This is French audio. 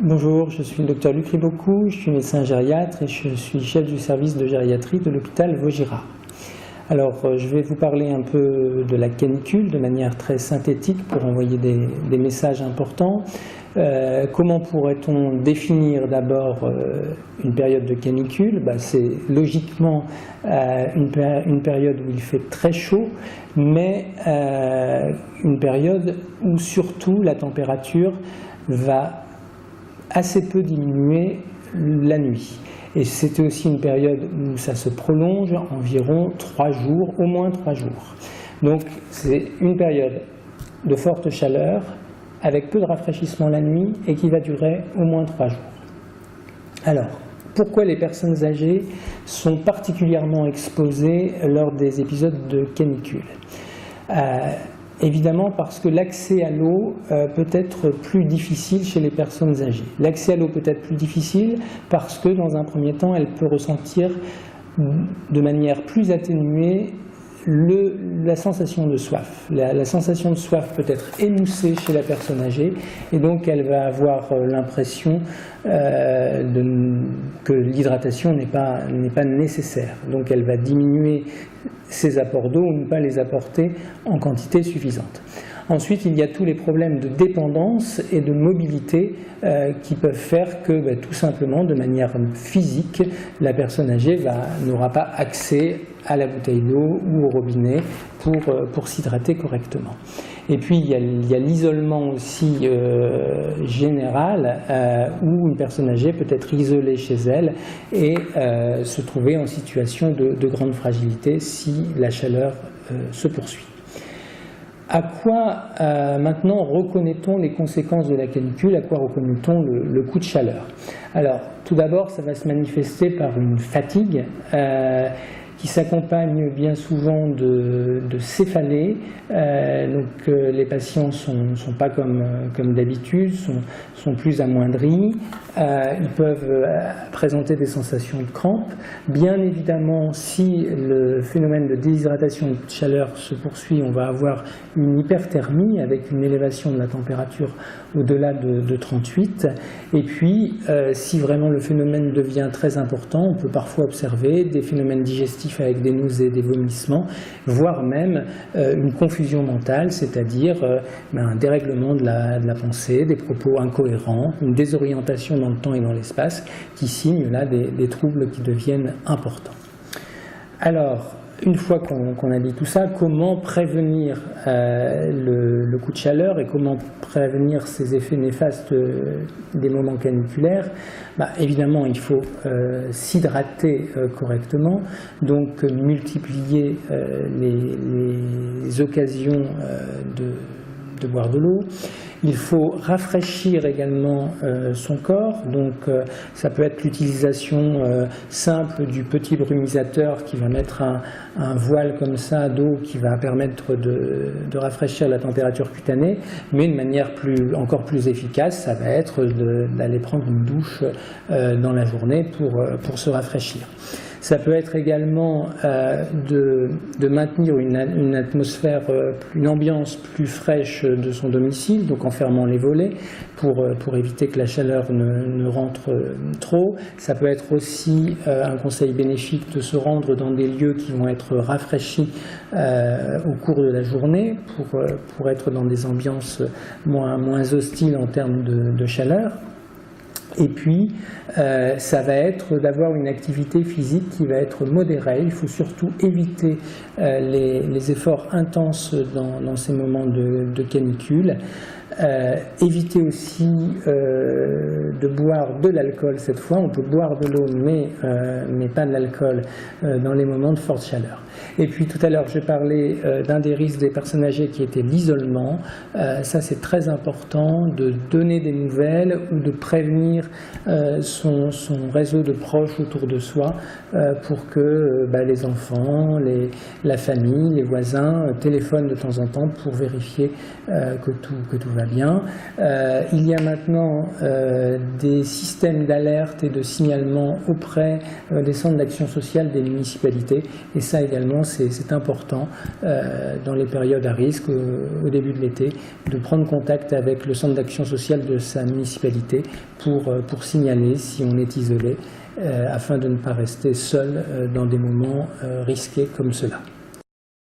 Bonjour, je suis le Dr Luc Ribocou, je suis médecin gériatre et je suis chef du service de gériatrie de l'hôpital Vaugirard. Alors, je vais vous parler un peu de la canicule de manière très synthétique pour envoyer des messages importants. Comment pourrait-on définir d'abord une période de canicule? C'est logiquement une période où il fait très chaud, mais une période où surtout la température va assez peu diminuer la nuit. Et c'était aussi une période où ça se prolonge environ 3 jours, au moins 3 jours. Donc c'est une période de forte chaleur, avec peu de rafraîchissement la nuit et qui va durer au moins 3 jours. Alors, pourquoi les personnes âgées sont particulièrement exposées lors des épisodes de canicule? Évidemment parce que l'accès à l'eau peut être plus difficile chez les personnes âgées. L'accès à l'eau peut être plus difficile parce que dans un premier temps, elle peut ressentir de manière plus atténuée la sensation de soif. La sensation de soif peut être émoussée chez la personne âgée et donc elle va avoir l'impression que l'hydratation n'est pas nécessaire. Donc elle va diminuer ses apports d'eau ou ne pas les apporter en quantité suffisante. Ensuite, il y a tous les problèmes de dépendance et de mobilité qui peuvent faire que tout simplement, de manière physique, la personne âgée n'aura pas accès à la bouteille d'eau ou au robinet pour s'hydrater correctement. Et puis il y a l'isolement aussi général où une personne âgée peut être isolée chez elle et se trouver en situation de grande fragilité si la chaleur se poursuit. À quoi maintenant reconnaît-on les conséquences de la canicule? À quoi reconnaît-on le coup de chaleur? Alors tout d'abord, ça va se manifester par une fatigue qui s'accompagne bien souvent de céphalées. Donc les patients sont pas comme d'habitude, sont plus amoindris. Ils peuvent présenter des sensations de crampes. Bien évidemment, si le phénomène de déshydratation et de chaleur se poursuit, on va avoir une hyperthermie avec une élévation de la température au-delà de 38. Et puis, si vraiment le phénomène devient très important, on peut parfois observer des phénomènes digestifs avec des nausées, des vomissements, voire même une confusion mentale, c'est-à-dire un dérèglement de la pensée, des propos incohérents, une désorientation dans le temps et dans l'espace qui signent là des troubles qui deviennent importants. Alors, une fois qu'on a dit tout ça, comment prévenir le coup de chaleur et comment prévenir ces effets néfastes des moments caniculaires? Évidemment, il faut s'hydrater correctement, donc multiplier les occasions de boire de l'eau. Il faut rafraîchir également son corps, donc ça peut être l'utilisation simple du petit brumisateur qui va mettre un voile comme ça d'eau qui va permettre de rafraîchir la température cutanée, mais de manière encore plus efficace, ça va être d'aller prendre une douche dans la journée pour se rafraîchir. Ça peut être également de maintenir une atmosphère, une ambiance plus fraîche de son domicile, donc en fermant les volets pour éviter que la chaleur ne rentre trop. Ça peut être aussi un conseil bénéfique de se rendre dans des lieux qui vont être rafraîchis au cours de la journée pour être dans des ambiances moins hostiles en termes de chaleur. Et puis, ça va être d'avoir une activité physique qui va être modérée. Il faut surtout éviter les efforts intenses dans ces moments de canicule. Éviter aussi de boire de l'alcool cette fois. On peut boire de l'eau, mais pas de l'alcool dans les moments de forte chaleur. Et puis tout à l'heure, j'ai parlé d'un des risques des personnes âgées qui était l'isolement. Ça, c'est très important de donner des nouvelles ou de prévenir son réseau de proches autour de soi pour que les enfants, la famille, les voisins téléphonent de temps en temps pour vérifier que tout va bien. Il y a maintenant des systèmes d'alerte et de signalement auprès des centres d'action sociale des municipalités et ça également finalement c'est important dans les périodes à risque, au début de l'été, de prendre contact avec le centre d'action sociale de sa municipalité pour signaler si on est isolé, afin de ne pas rester seul dans des moments risqués comme cela.